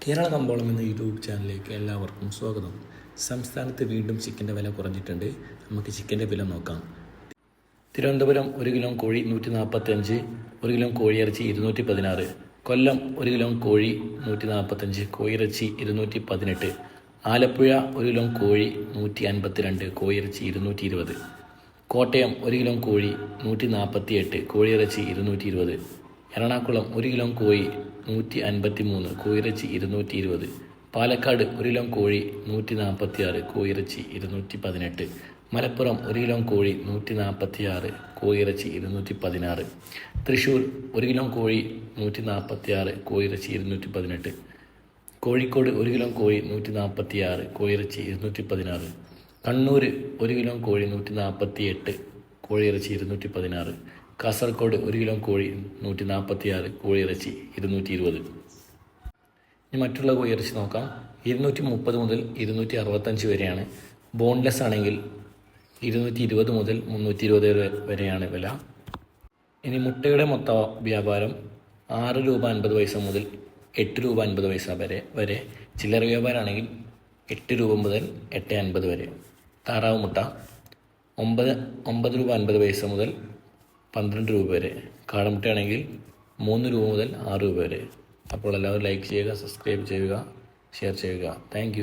കേരള കമ്പോളം എന്ന യൂട്യൂബ് ചാനലിലേക്ക് എല്ലാവർക്കും സ്വാഗതം. സംസ്ഥാനത്ത് വീണ്ടും ചിക്കൻ്റെ വില കുറഞ്ഞിട്ടുണ്ട്. നമുക്ക് ചിക്കൻ്റെ വില നോക്കാം. തിരുവനന്തപുരം 1 കിലോ കോഴി 145, 1 കിലോ കോഴിയിറച്ചി 216. കൊല്ലം 1 കിലോ കോഴി 145, കോഴിയിറച്ചി 218. ആലപ്പുഴ 1 കിലോ കോഴി 152, കോഴിയിറച്ചി 220. കോട്ടയം 1 കിലോ കോഴി 148, കോഴിയിറച്ചി 220. എറണാകുളം 1 കിലോ കോഴി 153, കോഴിയിറച്ചി 220. പാലക്കാട് 1 കിലോ കോഴി 146, കോഴിയിറച്ചി 218. മലപ്പുറം 1 കിലോ കോഴി 146, കോഴിയിറച്ചി 216. തൃശ്ശൂർ 1 കിലോ കോഴി 146, കോഴിയിറച്ചി 218. കോഴിക്കോട് 1 കിലോ കോഴി 146, കോഴിയിറച്ചി 216. കണ്ണൂർ 1 കിലോ കോഴി 148, കോഴിയിറച്ചി 216. കാസർഗോഡ് 1 കിലോ കോഴി 146, കോഴിയിറച്ചി 220. ഇനി മറ്റുള്ള കോഴിയിറച്ചി നോക്കാം. 230 മുതൽ 265 വരെയാണ്. ബോൺലെസ് ആണെങ്കിൽ 220 മുതൽ 320 വരെയാണ് വില. ഇനി മുട്ടയുടെ മൊത്ത വ്യാപാരം 6 രൂപ 50 പൈസ മുതൽ 8 രൂപ 50 പൈസ വരെ. ചില്ലറ വ്യാപാരമാണെങ്കിൽ 8 രൂപ മുതൽ 8.50 വരെ. താറാവ് മുട്ട 9 രൂപ 50 പൈസ മുതൽ 12 രൂപ വരെ. കാടമുട്ടയാണെങ്കിൽ 3 രൂപ മുതൽ 6 രൂപ വരെ. അപ്പോൾ എല്ലാവരും ലൈക്ക് ചെയ്യുക, സബ്സ്ക്രൈബ് ചെയ്യുക, ഷെയർ ചെയ്യുക. താങ്ക്